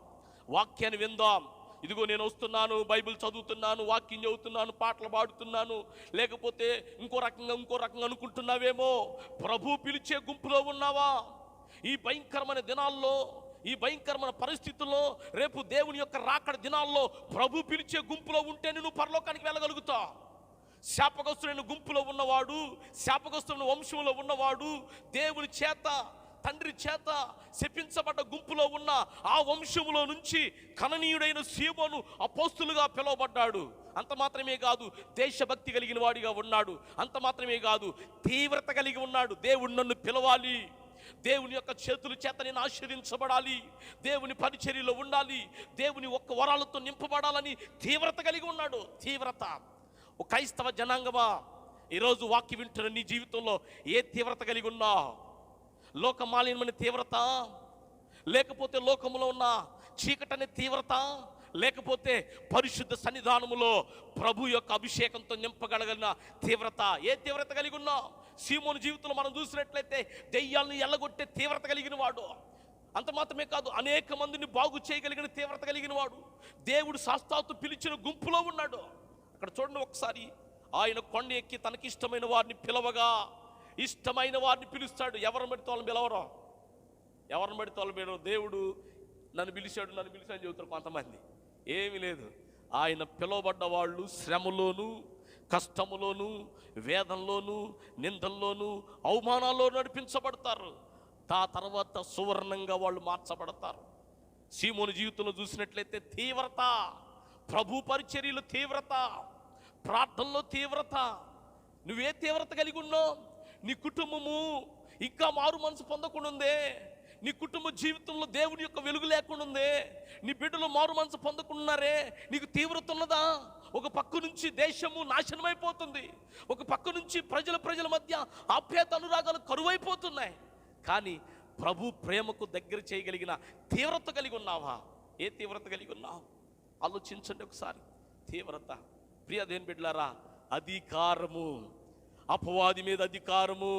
వాక్యాన్ని విందాం. ఇదిగో నేను వస్తున్నాను, బైబిల్ చదువుతున్నాను, వాక్యం చదువుతున్నాను, పాటలు పాడుతున్నాను, లేకపోతే ఇంకో రకంగా అనుకుంటున్నావేమో. ప్రభు పిలిచే గుంపులో ఉన్నావా? ఈ భయంకరమైన దినాల్లో, ఈ భయంకరమైన పరిస్థితుల్లో, రేపు దేవుని యొక్క రాకడ దినాల్లో ప్రభు పిలిచే గుంపులో ఉంటేనే నువ్వు పరలోకానికి వెళ్ళగలుగుతావు. శాపగ్రస్తుడైన గుంపులో ఉన్నవాడు, శాపగ్రస్తుడైన వంశంలో ఉన్నవాడు, దేవుని చేత, తండ్రి చేత శపించబడ్డ గుంపులో ఉన్న ఆ వంశములో నుంచి కననీయుడైన సీమోను అపోస్తులుగా పిలువబడ్డాడు. అంత మాత్రమే కాదు, దేశభక్తి కలిగిన వాడిగా ఉన్నాడు. అంత మాత్రమే కాదు, తీవ్రత కలిగి ఉన్నాడు. దేవుడు నన్ను పిలవాలి, దేవుని యొక్క చేతుల చేత నేను ఆశీర్వదించబడాలి, దేవుని పరిచర్యలో ఉండాలి, దేవుని ఒక్క వరాలతో నింపబడాలని తీవ్రత కలిగి ఉన్నాడు. తీవ్రత. ఒక క్రైస్తవ జనాంగమా, ఈరోజు వాక్యం వింటున్న నీ జీవితంలో ఏ తీవ్రత కలిగి ఉన్నా? లోకమాలిన్యమైన తీవ్రత, లేకపోతే లోకములో ఉన్న చీకటనే తీవ్రత, లేకపోతే పరిశుద్ధ సన్నిధానములో ప్రభు యొక్క అభిషేకంతో నింపగలిగిన తీవ్రత, ఏ తీవ్రత కలిగి ఉన్నా? సీమోను జీవితంలో మనం చూసినట్లయితే దెయ్యాలను ఎల్లగొట్టే తీవ్రత కలిగిన వాడు. అంత మాత్రమే కాదు, అనేక మందిని బాగు చేయగలిగిన తీవ్రత కలిగిన వాడు. దేవుడు శాస్త్రాలతో పిలిచిన గుంపులో ఉన్నాడు. అక్కడ చూడండి ఒకసారి, ఆయన కొండ ఎక్కి తనకి ఇష్టమైన వారిని పిలవగా, ఇష్టమైన వారిని పిలుస్తాడు. ఎవరిని పెడితే వాళ్ళని పిలవరు, ఎవరిని పెడితే వాళ్ళు పిలవరు. దేవుడు నన్ను పిలిచాడు అని చెబుతారు కొంతమంది. ఏమీ లేదు, ఆయన పిలువబడ్డ వాళ్ళు శ్రమలోను, కష్టములోను, వేదంలోను, నిందల్లోను, అవమానాల్లోనూ నడిపించబడతారు. తర్వాత సువర్ణంగా వాళ్ళు మార్చబడతారు. సీమోను జీవితంలో చూసినట్లయితే తీవ్రత, ప్రభు పరిచర్యలో తీవ్రత, ప్రార్థనలో తీవ్రత. నువ్వే తీవ్రత కలిగి ఉన్నావు? నీ కుటుంబము ఇంకా మారు మనసు పొందకుండా ఉందే, నీ కుటుంబ జీవితంలో దేవుని యొక్క వెలుగు లేకుండా ఉందే, నీ బిడ్డలు మారు మనసు పొందకున్నారే, నీకు తీవ్రత ఉన్నదా? ఒక పక్క నుంచి దేశము నాశనమైపోతుంది, ఒక పక్క నుంచి ప్రజల మధ్య ఆప్యాయత అనురాగాలు కరువైపోతున్నాయి. కానీ ప్రభు ప్రేమకు దగ్గర చేయగలిగిన తీవ్రత కలిగి ఉన్నావా? ఏ తీవ్రత కలిగి ఉన్నావు? ఆలోచించండి ఒకసారి. తీవ్రత. ప్రియ దేవుని బిడ్డలారా, అధికారము, అపవాది మీద అధికారము,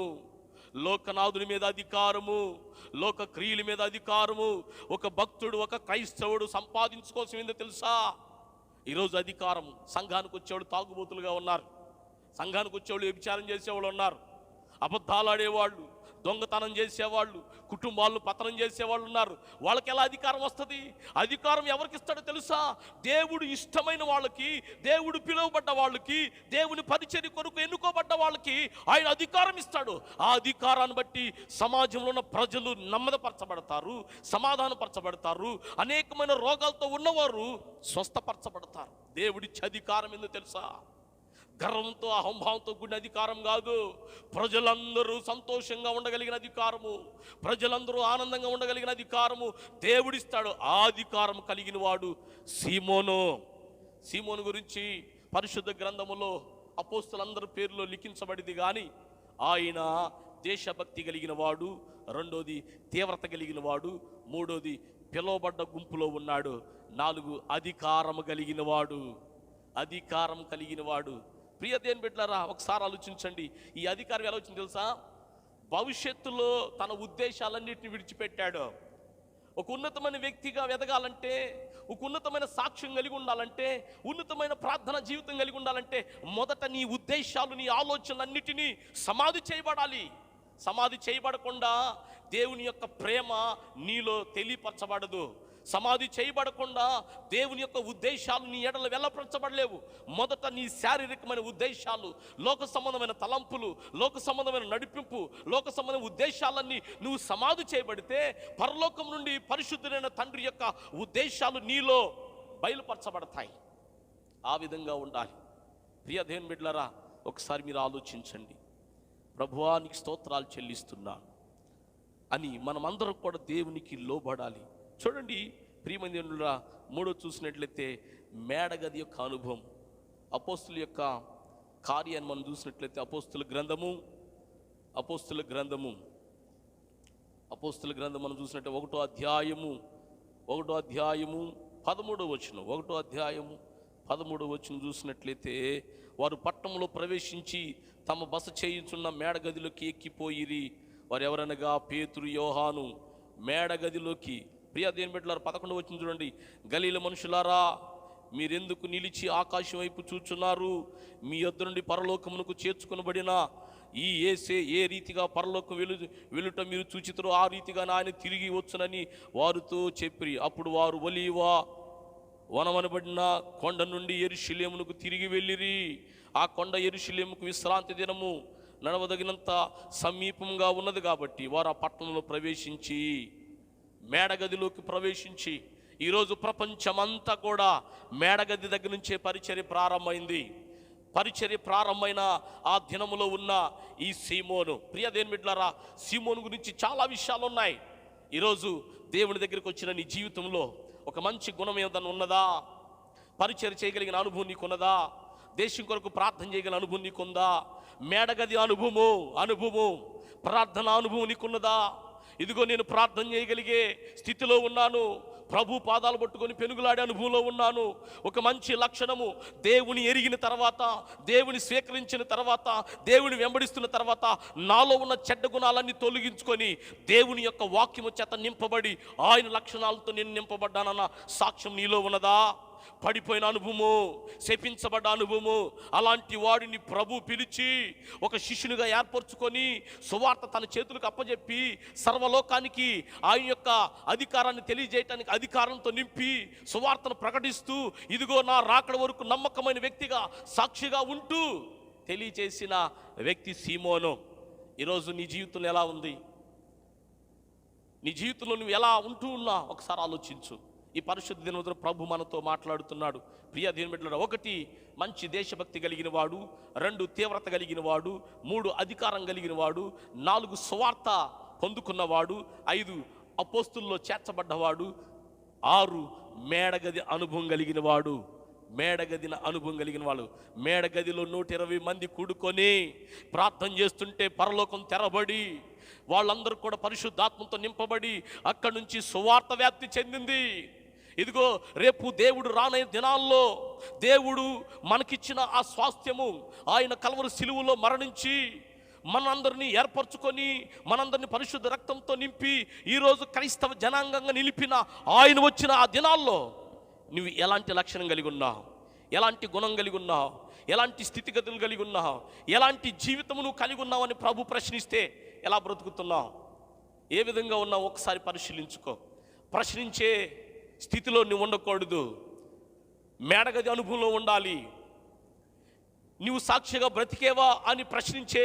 లోకనాథుని మీద అధికారము, లోక క్రియల మీద అధికారము ఒక భక్తుడు, ఒక క్రైస్తవుడు సంపాదించుకోవాల్సి ఏందో తెలుసా? ఈరోజు అధికారం. సంఘానికి వచ్చేవాళ్ళు తాగుబోతులుగా ఉన్నారు, సంఘానికి వచ్చేవాళ్ళు వ్యభిచారం చేసేవాళ్ళు ఉన్నారు, అబద్ధాలు ఆడేవాళ్ళు, దొంగతనం చేసేవాళ్ళు, కుటుంబాలను పతనం చేసేవాళ్ళు ఉన్నారు. వాళ్ళకి ఎలా అధికారం వస్తుంది? అధికారం ఎవరికి ఇస్తాడో తెలుసా? దేవుడు ఇష్టమైన వాళ్ళకి, దేవుడు పిలువబడ్డ వాళ్ళకి, దేవుని పరిచర్య కొరకు ఎన్నుకోబడ్డ వాళ్ళకి ఆయన అధికారం ఇస్తాడు. ఆ అధికారాన్ని బట్టి సమాజంలో ఉన్న ప్రజలు నెమ్మదపరచబడతారు, సమాధానపరచబడతారు, అనేకమైన రోగాలతో ఉన్నవారు స్వస్థపరచబడతారు. దేవుడిచ్చే అధికారం ఎందుకు తెలుసా? గర్వంతో, అహంభావంతో కూడిన అధికారం కాదు. ప్రజలందరూ సంతోషంగా ఉండగలిగిన అధికారము, ప్రజలందరూ ఆనందంగా ఉండగలిగిన అధికారము దేవుడిస్తాడు. ఆ అధికారం కలిగిన వాడు సీమోను. సీమోను గురించి పరిశుద్ధ గ్రంథములో అపోస్తలులందరి పేరులో లిఖించబడింది. కానీ ఆయన దేశభక్తి కలిగిన వాడు, రెండోది తీవ్రత కలిగిన వాడు, మూడోది పిలువబడ్డ గుంపులో ఉన్నాడు, 4 అధికారము కలిగిన వాడు. అధికారం కలిగిన వాడు. ప్రియ దేవుని బిడ్డలారా, ఒకసారి ఆలోచించండి. ఈ అధికారం ఎలా వచ్చింది తెలుసా? భవిష్యత్తులో తన ఉద్దేశాలన్నింటినీ విడిచిపెట్టాడు. ఒక ఉన్నతమైన వ్యక్తిగా ఎదగాలంటే, ఒక ఉన్నతమైన సాక్ష్యం కలిగి ఉండాలంటే, ఉన్నతమైన ప్రార్థన జీవితం కలిగి ఉండాలంటే మొదట నీ ఉద్దేశాలు, నీ ఆలోచనలన్నిటినీ సమాధి చేయబడాలి. సమాధి చేయబడకుండా దేవుని యొక్క ప్రేమ నీలో తెలియపరచబడదు. సమాధి చేయబడకుండా దేవుని యొక్క ఉద్దేశాలు నీ ఎడల వెళ్ళపరచబడలేవు. మొదట నీ శారీరకమైన ఉద్దేశాలు, లోక సంబంధమైన తలంపులు, లోక సంబంధమైన నడిపింపు, లోక సంబంధమైన ఉద్దేశాలన్నీ నువ్వు సమాధి చేయబడితే పరలోకం నుండి పరిశుద్ధుడైన తండ్రి యొక్క ఉద్దేశాలు నీలో బయలుపరచబడతాయి. ఆ విధంగా ఉండాలి. ప్రియ దేవుని బిడ్డలారా, ఒకసారి మీరు ఆలోచించండి. ప్రభువా, నీకు స్తోత్రాలు చెల్లిస్తున్నాను. అని మనమందరం కూడా దేవునికి లోబడాలి. చూడండి ప్రియమైన దేవునురా, 3 చూసినట్లయితే మేడగది యొక్క అనుభవం, అపోస్తుల యొక్క కార్యాన్ని మనం చూసినట్లయితే అపోస్తుల గ్రంథము మనం చూసినట్టు 1వ అధ్యాయము 13వ వచనం, 1వ అధ్యాయము 13వ వచనం చూసినట్లయితే వారు పట్టణంలో ప్రవేశించి తమ బస చేయుచున్న మేడగదిలోకి ఎక్కిపోయిరి. వారు ఎవరనగా పేతురు, యోహాను మేడగదిలోకి. ప్రియ దేవుని బిడ్డలారా, 11వ వచనం చూడండి. గలీల మనుషులారా, మీరెందుకు నిలిచి ఆకాశం వైపు చూచున్నారు? మీ యొద్ద నుండి పరలోకమునకు చేర్చుకొనబడిన ఈ యేసే ఏ రీతిగా పరలోకం వెలుట మీరు చూచితురో ఆ రీతిగా ఆయన తిరిగి వచ్చునని వారితో చెప్పిరి. అప్పుడు వారు ఒలీవ వనమనబడిన కొండ నుండి యెరూషలేమునకు తిరిగి వెళ్ళిరి. ఆ కొండ యెరూషలేముకు విశ్రాంతి దినము నడవదగినంత సమీపంగా ఉన్నది కాబట్టి వారు ఆ పట్టణంలో ప్రవేశించి మేడగదిలోకి ప్రవేశించి, ఈరోజు ప్రపంచమంతా కూడా మేడగది దగ్గర నుంచే పరిచర్య ప్రారంభమైంది. పరిచర్య ప్రారంభమైన ఆ దినములో ఉన్న ఈ సీమోను, ప్రియ దేవుని బిడ్డలారా, సీమోను గురించి చాలా విషయాలు ఉన్నాయి. ఈరోజు దేవుని దగ్గరికి వచ్చిన నీ జీవితంలో ఒక మంచి గుణం ఏదైనా ఉన్నదా? పరిచర్య చేయగలిగిన అనుభవం నీకున్నదా? దేశం కొరకు ప్రార్థన చేయగలిగిన అనుభవం నీకుందా? మేడగది అనుభవము ప్రార్థన అనుభవం నీకున్నదా? ఇదిగో నేను ప్రార్థన చేయగలిగే స్థితిలో ఉన్నాను, ప్రభు పాదాలు పట్టుకొని పెనుగులాడే అనుభవంలో ఉన్నాను. ఒక మంచి లక్షణము, దేవుని ఎరిగిన తర్వాత, దేవుని స్వీకరించిన తర్వాత, దేవుని వెంబడిస్తున్న తర్వాత నాలో ఉన్న చెడ్డ గుణాలన్నీ తొలగించుకొని దేవుని యొక్క వాక్యము చేత నింపబడి ఆయన లక్షణాలతో నేను నింపబడ్డానన్న సాక్ష్యం నీలో ఉన్నదా? పడిపోయిన అనుభవము, శపించబడ్డ అనుభవము, అలాంటి వాడిని ప్రభు పిలిచి ఒక శిష్యునిగా ఏర్పరచుకొని సువార్త తన చేతులకు అప్పజెప్పి సర్వలోకానికి ఆయన యొక్క అధికారాన్ని తెలియజేయటానికి అధికారంతో నింపి సువార్తను ప్రకటిస్తూ ఇదిగో నా రాకడ వరకు నమ్మకమైన వ్యక్తిగా సాక్షిగా ఉంటూ తెలియజేసిన వ్యక్తి సీమోను. ఈరోజు నీ జీవితంలో ఎలా ఉంది? నీ జీవితంలో నువ్వు ఎలా ఉంటూ ఉన్నా ఒకసారి ఆలోచించు. ఈ పరిశుద్ధ దినోదయం ప్రభు మనతో మాట్లాడుతున్నాడు. ప్రియ దేవుని బిడ్డలారా, 1 మంచి దేశభక్తి కలిగిన వాడు, 2 తీవ్రత కలిగిన వాడు, 3 అధికారం కలిగిన వాడు, 4 సువార్త పొందుకున్నవాడు, 5 అపోస్తుల్లో చేర్చబడ్డవాడు, 6 మేడగది అనుభవం కలిగిన వాడు. మేడగదిలో 120 మంది కూడుకొని ప్రార్థన చేస్తుంటే పరలోకం తెరబడి వాళ్ళందరూ కూడా పరిశుద్ధాత్మతో నింపబడి అక్కడి నుంచి సువార్త వ్యాప్తి చెందింది. ఇదిగో రేపు దేవుడు రానయ్యే దినాల్లో దేవుడు మనకిచ్చిన ఆ స్వాస్థ్యము, ఆయన కల్వరి సిలువలో మరణించి మనందరినీ ఏర్పరచుకొని మనందరినీ పరిశుద్ధ రక్తంతో నింపి ఈరోజు క్రైస్తవ జనాంగంగా నిలిపిన ఆయన వచ్చిన ఆ దినాల్లో నువ్వు ఎలాంటి లక్షణం కలిగి ఉన్నావు? ఎలాంటి గుణం కలిగి ఉన్నావు? ఎలాంటి స్థితిగతులు కలిగి ఉన్నావు? ఎలాంటి జీవితము నువ్వు కలిగి ఉన్నావు అని ప్రభు ప్రశ్నిస్తే ఎలా బ్రతుకుతున్నావు? ఏ విధంగా ఉన్నావు? ఒకసారి పరిశీలించుకో. ప్రశ్నించే స్థితిలో నువ్వు ఉండకూడదు, మేడగది అనుభవంలో ఉండాలి. నువ్వు సాక్షిగా బ్రతికేవా అని ప్రశ్నించే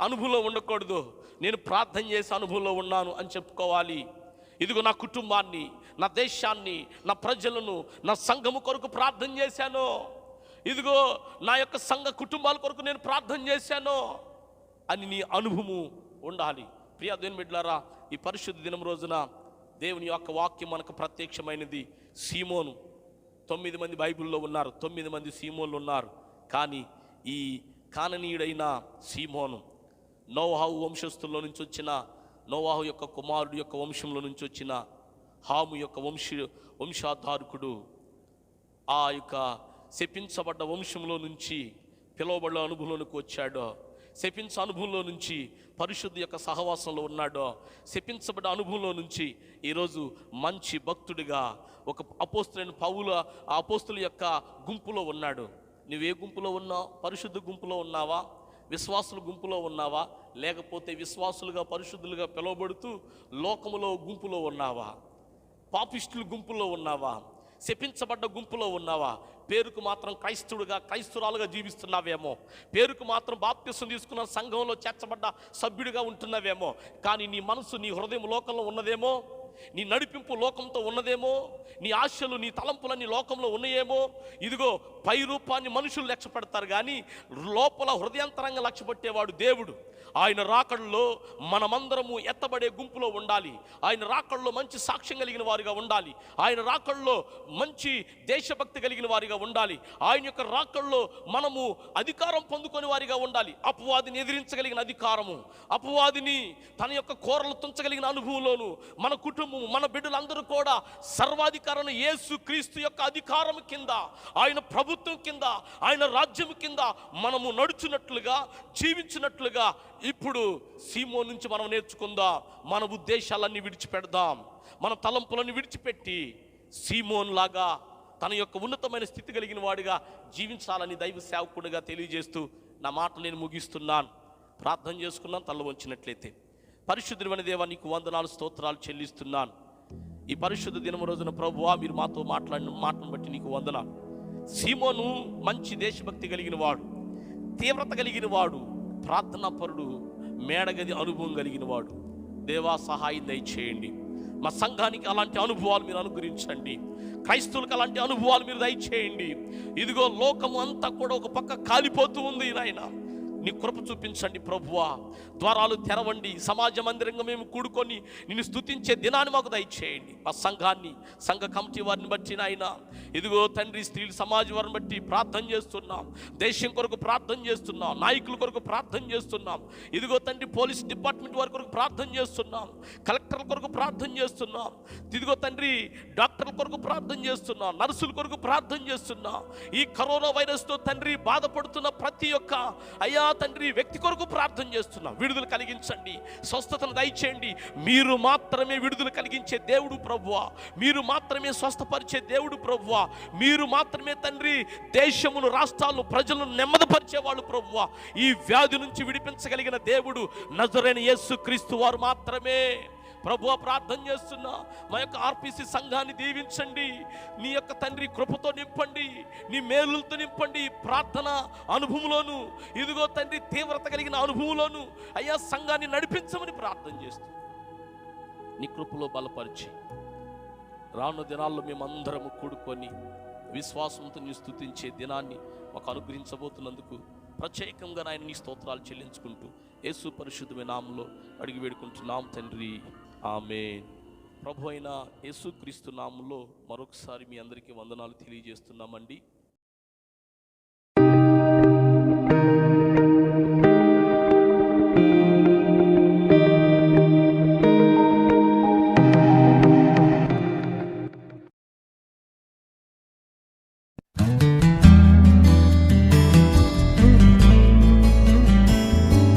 అనుభవంలో ఉండకూడదు. నేను ప్రార్థన చేసే అనుభవంలో ఉన్నాను అని చెప్పుకోవాలి. ఇదిగో నా కుటుంబాన్ని, నా దేశాన్ని, నా ప్రజలను, నా సంఘము కొరకు ప్రార్థన చేశాను. ఇదిగో నా యొక్క సంఘ కుటుంబాల కొరకు నేను ప్రార్థన చేశాను అని నీ అనుభవము ఉండాలి. ప్రియ దేవుని బిడ్డలారా, ఈ పరిశుద్ధ దినం రోజున దేవుని యొక్క వాక్యం మనకు ప్రత్యక్షమైనది. సీమోను 9 మంది బైబిల్లో ఉన్నారు, 9 మంది సీమోన్లు ఉన్నారు. కానీ ఈ కాననీయుడైన సీమోను నోవాహు వంశస్థుల్లో నుంచి వచ్చిన, నోవాహు యొక్క కుమారుడు యొక్క వంశంలో నుంచి వచ్చిన హాము యొక్క వంశాధారకుడు, ఆ యొక్క శపించబడ్డ వంశంలో నుంచి పిలువబడ్డ అనుభవంలోనికి వచ్చాడో, శపించ అనుభవంలో నుంచి పరిశుద్ధ యొక్క సహవాసంలో ఉన్నాడో, శపించబడ్డ అనుభవంలో నుంచి ఈరోజు మంచి భక్తుడిగా ఒక అపోస్తులైన పౌలు ఆ అపోస్తుల యొక్క గుంపులో ఉన్నాడు. నువ్వే గుంపులో ఉన్నావు? పరిశుద్ధ గుంపులో ఉన్నావా? విశ్వాసుల గుంపులో ఉన్నావా? లేకపోతే విశ్వాసులుగా పరిశుద్ధులుగా పిలువబడుతూ లోకములో గుంపులో ఉన్నావా? పాపిష్టుల గుంపులో ఉన్నావా? శపించబడ్డ గుంపులో ఉన్నావా? పేరుకు మాత్రం క్రైస్తవురాలుగా జీవిస్తున్నావేమో, పేరుకు మాత్రం బాప్తిసం తీసుకున్న సంఘంలో చేర్చబడ్డ సభ్యుడిగా ఉంటున్నావేమో, కానీ నీ మనసు, నీ హృదయం లోకంలో ఉన్నదేమో. నీ నడిపింపు లోకంతో ఉన్నదేమో, నీ ఆశలు నీ తలంపులన్నీ లోకంలో ఉన్నాయేమో. ఇదిగో పై రూపాన్ని మనుషులు లక్ష్య పెడతారు, కానీ లోపల హృదయాంతరంగా లక్ష్య పెట్టేవాడు దేవుడు. ఆయన రాకడలో మనమందరము ఎత్తబడే గుంపులో ఉండాలి. ఆయన రాకడలో మంచి సాక్ష్యం కలిగిన వారిగా ఉండాలి. ఆయన రాకడలో మంచి దేశభక్తి కలిగిన వారిగా ఉండాలి. ఆయన యొక్క రాకడలో మనము అధికారం పొందుకొని వారిగా ఉండాలి. అపవాదిని ఎదిరించగలిగిన అధికారము, అపవాదిని తన యొక్క కోరలు తుంచగలిగిన అనుభవంలోను మన కుటుంబం, మన బిడ్డలందరూ కూడా సర్వాధికారాన్ని యేసు క్రీస్తు యొక్క అధికారం కింద, ఆయన ప్రభుత్వం కింద, ఆయన రాజ్యం కింద మనము నడుచున్నట్లుగా, జీవించినట్లుగా ఇప్పుడు సీమోను నుంచి మనం నేర్చుకుందాం. మన ఉద్దేశాలన్నీ విడిచిపెడదాం, మన తలంపులన్నీ విడిచిపెట్టి సీమోను లాగా తన యొక్క ఉన్నతమైన స్థితి కలిగిన వాడిగా జీవించాలని దైవ సేవకుడిగా తెలియజేస్తూ నా మాటలు నేను ముగిస్తున్నాను. ప్రార్థన చేసుకున్నాను. తల్ల వంచినట్లయితే పరిశుద్ధుడైన దేవా, నీకు వందనాలు, స్తోత్రాలు చెల్లిస్తున్నాను. ఈ పరిశుద్ధ దినం రోజున ప్రభువా, మీరు మాతో మాట్లాడిన మాటను బట్టి నీకు వందనాలు. సీమోను మంచి దేశభక్తి కలిగిన వాడు, తీవ్రత కలిగిన వాడు, ప్రార్థనాపరుడు, మేడగది అనుభవం కలిగిన వాడు. దేవా, సహాయం దయచేయండి. మా సంఘానికి అలాంటి అనుభవాలు మీరు అనుగ్రహించండి. క్రైస్తవులకు అలాంటి అనుభవాలు మీరు దయచేయండి. ఇదిగో లోకము అంతా కూడా ఒక పక్క కాలిపోతూ ఉంది నాయన, నీ కృప చూపించండి ప్రభువా. ద్వారాలు తెరవండి. సమాజ మందిరంగా మేము కూడుకొని నిన్ను స్తుతించే దినాన్ని మాకు దయచేయండి. మా సంఘాన్ని, సంఘ కమిటీ వారిని బట్టి నాయన, ఇదిగో తండ్రి, స్త్రీల సమాజం వారిని బట్టి ప్రార్థన చేస్తున్నాం. దేశం కొరకు ప్రార్థన చేస్తున్నాం. నాయకుల కొరకు ప్రార్థన చేస్తున్నాం. ఇదిగో తండ్రి, పోలీస్ డిపార్ట్మెంట్ వారి కొరకు ప్రార్థన చేస్తున్నాం. కలెక్టర్ల కొరకు ప్రార్థన చేస్తున్నాం. ఇదిగో తండ్రి, డాక్టర్ల కొరకు ప్రార్థన చేస్తున్నాం. నర్సుల కొరకు ప్రార్థన చేస్తున్నాం. ఈ కరోనా వైరస్తో తండ్రి బాధపడుతున్న ప్రతి ఒక్క అయ్యా తండ్రి వ్యక్తి కొరకు ప్రార్థన చేస్తున్నాం. విడుదల కలిగించండి, స్వస్థతను దయచేయండి. మీరు మాత్రమే విడుదల కలిగించే దేవుడు ప్రభువా. మీరు మాత్రమే స్వస్థపరిచే దేవుడు ప్రభువా. మీరు మాత్రమే తండ్రి దేశమును, రాష్ట్రాలను, ప్రజలను నెమ్మదిపరిచేవాళ్ళు ప్రభువా. ఈ వ్యాధి నుంచి విడిపించగలిగిన దేవుడు నజరేయుడైన యేసు క్రీస్తు వారు మాత్రమే ప్రభువా. ప్రార్థన చేస్తున్నా, మా యొక్క ఆర్పిసి సంఘాన్ని దీవించండి. నీ యొక్క తండ్రి కృపతో నింపండి, నీ మేలులతో నింపండి. ప్రార్థన అనుభవంలోను, ఇదిగో తండ్రి తీవ్రత కలిగిన అనుభవంలోను అయ్యా సంఘాన్ని నడిపించమని ప్రార్థన చేస్తూ నీ కృపలో బలపరిచి రానున్న దినాల్లో మేమందరము కూడుకొని విశ్వాసంతో నీ స్తుతించే దినాన్ని మాకు అనుగ్రహించబోతున్నందుకు ప్రత్యేకంగా ఆయన నీ స్తోత్రాలు చెల్లించుకుంటూ యేసు పరిశుద్ధమైన నామములో అడిగి వేడుకుంటున్నాం తండ్రి, ఆమేన్. ప్రభు అయిన యేసుక్రీస్తు నామములో మరొకసారి మీ అందరికీ వందనాలు తెలియజేస్తున్నామండి.